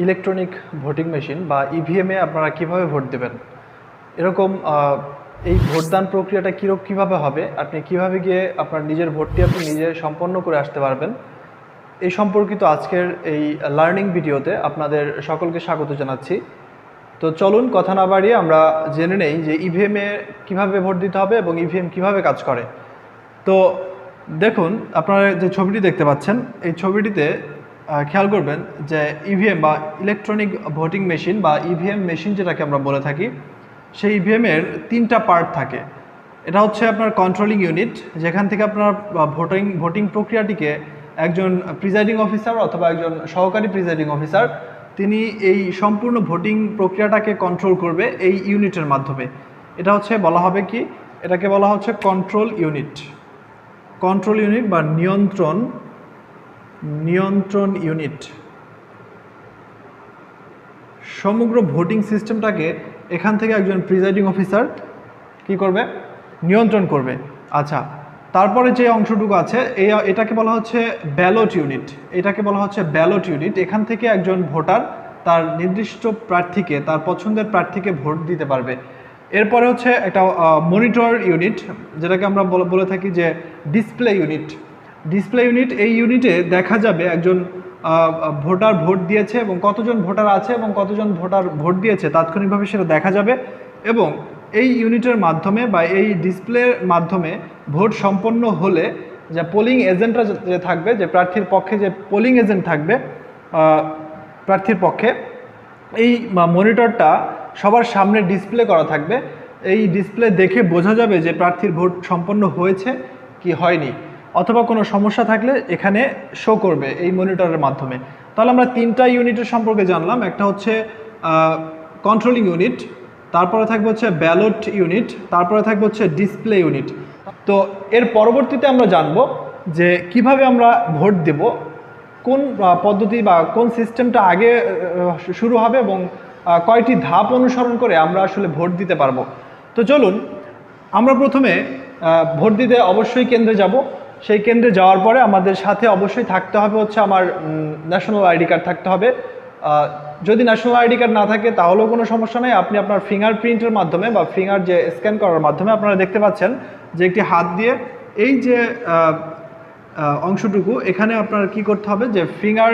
Electronic voting machine বা ইভিএমে আপনারা কিভাবে ভোট দেবেন, এরকম এই ভোটদান প্রক্রিয়াটা কীভাবে হবে, আপনি কিভাবে গিয়ে আপনার নিজের ভোটটি আপনি নিজে সম্পন্ন করে আসতে পারবেন, এই সম্পর্কিত আজকের এই লার্নিং ভিডিওতে আপনাদের সকলকে স্বাগত জানাচ্ছি। তো চলুন কথা না বাড়িয়ে আমরা জেনে নেই যে ইভিএমে কিভাবে ভোট দিতে হবে এবং ইভিএম কিভাবে কাজ করে। তো দেখুন, আপনারা যে ছবিটি দেখতে পাচ্ছেন, এই ছবিটিতে খেয়াল করবেন যে ইভিএম বা ইলেকট্রনিক ভোটিং মেশিন বা ইভিএম মেশিন যেটাকে আমরা বলে থাকি, সেই ইভিএমের তিনটা পার্ট থাকে। এটা হচ্ছে আপনার কন্ট্রোলিং ইউনিট, যেখান থেকে আপনার ভোটিং প্রক্রিয়াটিকে একজন প্রিজাইডিং অফিসার অথবা একজন সহকারী প্রিজাইডিং অফিসার তিনি এই সম্পূর্ণ ভোটিং প্রক্রিয়াটাকে কন্ট্রোল করবে এই ইউনিটের মাধ্যমে। এটা হচ্ছে বলা হবে কি, এটাকে বলা হচ্ছে কন্ট্রোল ইউনিট বা নিয়ন্ত্রণ ইউনিট। সমগ্র ভোটিং সিস্টেমটাকে এখান থেকে একজন প্রিজাইডিং অফিসার কি করবে, নিয়ন্ত্রণ করবে। আচ্ছা, তারপরে যে অংশটুকু আছে এটাকে বলা হচ্ছে ব্যালট ইউনিট। এখান থেকে একজন ভোটার তার নির্দিষ্ট প্রার্থীকে, তার পছন্দের প্রার্থীকে ভোট দিতে পারবে। এরপরে হচ্ছে একটা মনিটর ইউনিট, যেটাকে আমরা বলে থাকি যে ডিসপ্লে ইউনিট। এই ইউনিটে দেখা যাবে একজন ভোটার ভোট দিয়েছে এবং কতজন ভোটার আছে এবং কতজন ভোটার ভোট দিয়েছে তাৎক্ষণিকভাবে সেটা দেখা যাবে। এবং এই ইউনিটের মাধ্যমে বা এই ডিসপ্লের মাধ্যমে ভোট সম্পন্ন হলে যে পোলিং এজেন্টরা যে থাকবে, যে প্রার্থীর পক্ষে যে পোলিং এজেন্ট থাকবে প্রার্থীর পক্ষে, এই মনিটরটা সবার সামনে ডিসপ্লে করা থাকবে। এই ডিসপ্লে দেখে বোঝা যাবে যে প্রার্থীর ভোট সম্পন্ন হয়েছে কি হয়নি, অথবা কোনো সমস্যা থাকলে এখানে শো করবে এই মনিটরের মাধ্যমে। তাহলে আমরা তিনটা ইউনিটের সম্পর্কে জানলাম। একটা হচ্ছে কন্ট্রোলিং ইউনিট, তারপরে থাকবে হচ্ছে ব্যালট ইউনিট, তারপরে থাকবে হচ্ছে ডিসপ্লে ইউনিট। তো এর পরবর্তীতে আমরা জানবো যে কিভাবে আমরা ভোট দেব, কোন পদ্ধতি বা কোন সিস্টেমটা আগে শুরু হবে এবং কয়টি ধাপ অনুসরণ করে আমরা আসলে ভোট দিতে পারবো। তো চলুন, আমরা প্রথমে ভোট দিতে অবশ্যই কেন্দ্রে যাব। সেই কেন্দ্রে যাওয়ার পরে আমাদের সাথে অবশ্যই থাকতে হবে হচ্ছে আমার ন্যাশনাল আইডি কার্ড থাকতে হবে। যদি ন্যাশনাল আইডি কার্ড না থাকে তাহলেও কোনো সমস্যা নেই, আপনি আপনার ফিঙ্গারপ্রিন্টের মাধ্যমে বা ফিঙ্গার যে স্ক্যান করার মাধ্যমে, আপনারা দেখতে পাচ্ছেন যে একটি হাত দিয়ে এই যে অংশটুকু এখানে আপনার কি করতে হবে, যে ফিঙ্গার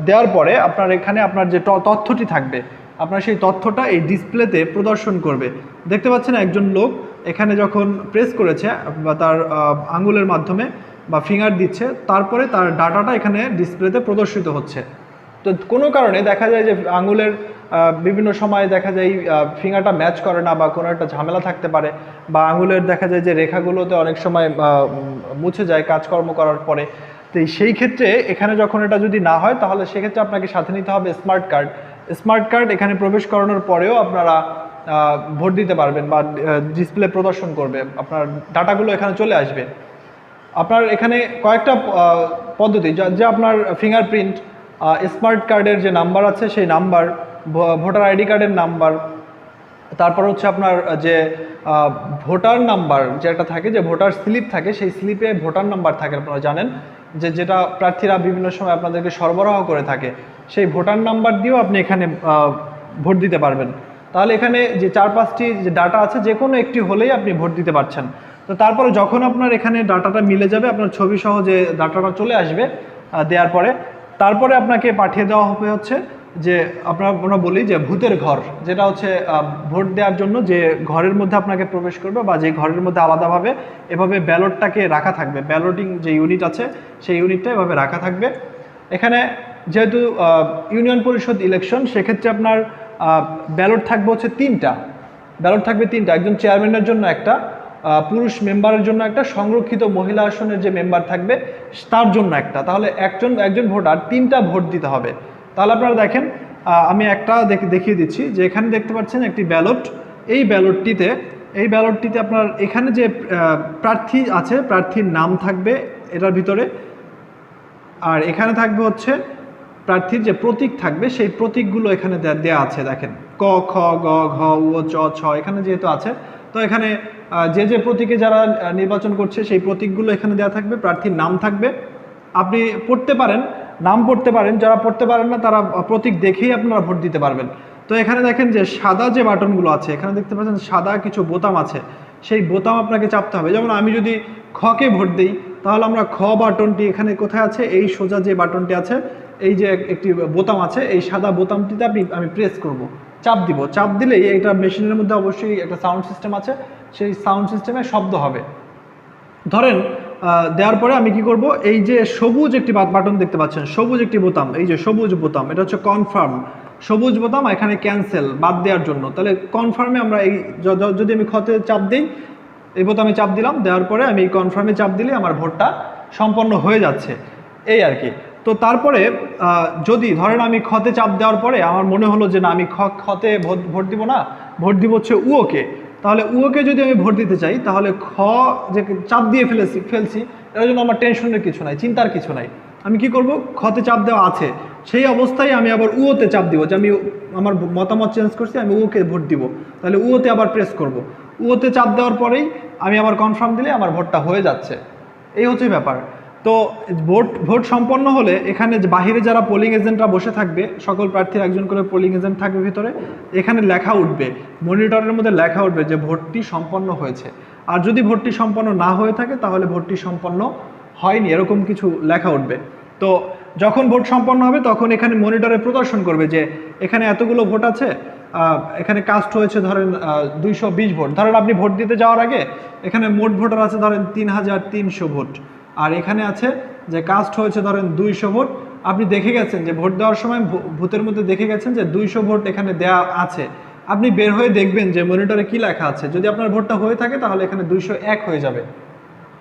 দেওয়ার পরে আপনার এখানে আপনার যে তথ্যটি থাকবে, আপনার সেই তথ্যটা এই ডিসপ্লেতে প্রদর্শন করবে। দেখতে পাচ্ছেন একজন লোক এখানে যখন প্রেস করেছে বা তার আঙুলের মাধ্যমে বা ফিঙ্গার দিচ্ছে, তারপরে তার ডাটাটা এখানে ডিসপ্লেতে প্রদর্শিত হচ্ছে। তো কোনো কারণে দেখা যায় যে আঙুলের বিভিন্ন সময় দেখা যায় ফিঙ্গারটা ম্যাচ করে না বা কোনো একটা ঝামেলা থাকতে পারে, বা আঙুলের দেখা যায় যে রেখাগুলোতে অনেক সময় মুছে যায় কাজকর্ম করার পরে। তো সেই ক্ষেত্রে এখানে যখন এটা যদি না হয়, তাহলে সেক্ষেত্রে আপনাকে সাথে নিতে হবে স্মার্ট কার্ড। এখানে প্রবেশ করানোর পরেও আপনারা ভোট দিতে পারবেন বা ডিসপ্লে প্রদর্শন করবে, আপনার ডাটাগুলো এখানে চলে আসবে। আপনার এখানে কয়েকটা পদ্ধতি, যে আপনার ফিঙ্গারপ্রিন্ট, স্মার্ট কার্ডের যে নাম্বার আছে সেই নাম্বার, ভোটার আইডি কার্ডের নাম্বার, তারপর হচ্ছে আপনার যে ভোটার নাম্বার যেটা থাকে, যে ভোটার স্লিপ থাকে, সেই স্লিপে ভোটার নাম্বার থাকে, আপনারা জানেন যে যেটা প্রার্থীরা বিভিন্ন সময় আপনাদেরকে সরবরাহ করে থাকে, সেই ভোটার নাম্বার দিয়েও আপনি এখানে ভোট দিতে পারবেন। তাহলে এখানে যে 4-5টি যে ডাটা আছে, যে কোনো একটি হলেই আপনি ভোট দিতে পারছেন। তো তারপরে যখন আপনার এখানে ডাটাটা মিলে যাবে, আপনার ছবি সহ যে ডাটাটা চলে আসবে দেওয়ার পরে, তারপরে আপনাকে পাঠিয়ে দেওয়া হবে হচ্ছে যে আমরা বলি যে ভূতের ঘর, যেটা হচ্ছে ভোট দেওয়ার জন্য যে ঘরের মধ্যে আপনাকে প্রবেশ করবে বা যে ঘরের মধ্যে আলাদাভাবে এভাবে ব্যালটটাকে রাখা থাকবে, ব্যালটিং যে ইউনিট আছে সেই ইউনিটটা এভাবে রাখা থাকবে। এখানে যেহেতু ইউনিয়ন পরিষদ ইলেকশন, সেক্ষেত্রে আপনার ব্যালট থাকবে হচ্ছে তিনটা, একজন চেয়ারম্যানের জন্য একটা, পুরুষ মেম্বারের জন্য একটা, সংরক্ষিত মহিলা আসনের যে মেম্বার থাকবে তার জন্য একটা। তাহলে একজন ভোটার তিনটা ভোট দিতে হবে। তাহলে আপনারা দেখেন, আমি একটা দেখিয়ে দিচ্ছি যে এখানে দেখতে পাচ্ছেন একটি ব্যালট। এই ব্যালটটিতে আপনার এখানে যে প্রার্থী আছে, প্রার্থীর নাম থাকবে এটার ভিতরে, আর এখানে থাকবে হচ্ছে প্রার্থীর যে প্রতীক থাকবে, সেই প্রতীকগুলো এখানে দেওয়া আছে। দেখেন ক, খ, গ, ঘ, উ, চ, ছ এখানে যেহেতু আছে, তো এখানে যে প্রতীকে যারা নির্বাচন করছে সেই প্রতীকগুলো এখানে দেওয়া থাকবে, প্রার্থীর নাম থাকবে। আপনি পড়তে পারেন নাম পড়তে পারেন, যারা পড়তে পারেন না তারা প্রতীক দেখেই আপনারা ভোট দিতে পারবেন। তো এখানে দেখেন যে সাদা যে বাটনগুলো আছে, এখানে দেখতে পাচ্ছেন সাদা কিছু বোতাম আছে, সেই বোতাম আপনাকে চাপতে হবে। যেমন আমি যদি খকে ভোট দিই, তাহলে আমরা খ বাটনটি এখানে কোথায় আছে, এই সোজা যে বাটনটি আছে, এই যে একটি বোতাম আছে, এই সাদা বোতামটিতে আমি প্রেস করব, চাপ দিব। চাপ দিলেই এটা মেশিনের মধ্যে অবশ্যই একটা সাউন্ড সিস্টেম আছে, সেই সাউন্ড সিস্টেমে শব্দ হবে। ধরেন দেওয়ার পরে আমি কি করব, এই যে সবুজ একটি বাটন দেখতে পাচ্ছেন, সবুজ একটি বোতাম, এই যে সবুজ বোতাম, এটা হচ্ছে কনফার্ম। সবুজ বোতাম এখানে ক্যান্সেল, বাদ দেওয়ার জন্য। তাহলে কনফার্মে আমরা এই যদি আমি খতে চাপ দিই, এই বোতামে চাপ দিলাম, দেওয়ার পরে আমি কনফার্মে চাপ দিলে আমার ভোটটা সম্পন্ন হয়ে যাচ্ছে, এই আর কি। তো তারপরে যদি ধরেন আমি খতে চাপ দেওয়ার পরে আমার মনে হলো যে না, আমি খতে ভোট দিব না, ভোট দিব হচ্ছে উওকে, তাহলে উওকে যদি আমি ভোট দিতে চাই, তাহলে খ যে চাপ দিয়ে ফেলছি, এর জন্য আমার টেনশনের কিছু নাই, চিন্তার কিছু নাই। আমি কি করব, খতে চাপ দেওয়া আছে, সেই অবস্থায় আমি আবার উওতে চাপ দিব, যে আমি আমার মতামত চেঞ্জ করছি, আমি উওকে ভোট দিব, তাহলে উওতে আবার প্রেস করব। উওতে চাপ দেওয়ার পরেই আমি আবার কনফার্ম দিলে আমার ভোটটা হয়ে যাচ্ছে। এই হচ্ছে ব্যাপার। তো ভোট সম্পন্ন হলে এখানে বাহিরে যারা পোলিং এজেন্টরা বসে থাকবে, সকল প্রার্থীর একজন করে পোলিং এজেন্ট থাকবে ভিতরে, এখানে লেখা উঠবে, মনিটরের মধ্যে লেখা উঠবে যে ভোটটি সম্পন্ন হয়েছে। আর যদি ভোটটি সম্পন্ন না হয়ে থাকে, তাহলে ভোটটি সম্পন্ন হয়নি, এরকম কিছু লেখা উঠবে। তো যখন ভোট সম্পন্ন হবে, তখন এখানে মনিটরে প্রদর্শন করবে যে এখানে এতগুলো ভোট আছে, এখানে কাস্ট হয়েছে ধরেন 220 ভোট। ধরেন আপনি ভোট দিতে যাওয়ার আগে এখানে মোট ভোটার আছে ধরেন 3300 ভোট, আর এখানে আছে যে কাস্ট হয়েছে ধরেন 200 ভোট। আপনি দেখে গেছেন যে ভোট দেওয়ার সময় ভোটের মধ্যে দেখে গেছেন যে 200 ভোট এখানে দেয়া আছে। আপনি বের হয়ে দেখবেন যে মনিটরে কি লেখা আছে, যদি আপনার ভোটটা হয়ে থাকে তাহলে এখানে 201 হয়ে যাবে।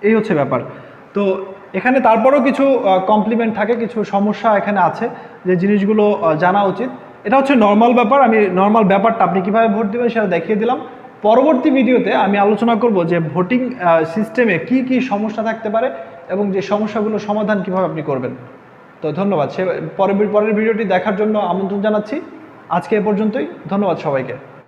এই হচ্ছে ব্যাপার। তো এখানে তারপরেও কিছু কমপ্লিমেন্ট থাকে, কিছু সমস্যা এখানে আছে, যে জিনিসগুলো জানা উচিত। এটা হচ্ছে নর্মাল ব্যাপার, আমি নর্মাল ব্যাপারটা আপনি কীভাবে ভোট দেবেন সেটা দেখিয়ে দিলাম। পরবর্তী ভিডিওতে আমি আলোচনা করব যে ভোটিং সিস্টেমে কি কি সমস্যা থাকতে পারে এবং যে সমস্যাগুলো সমাধান কিভাবে আপনি করবেন। তো ধন্যবাদ, পরের ভিডিওটি দেখার জন্য আমন্ত্রণ জানাচ্ছি। আজকে এ পর্যন্তই, ধন্যবাদ সবাইকে।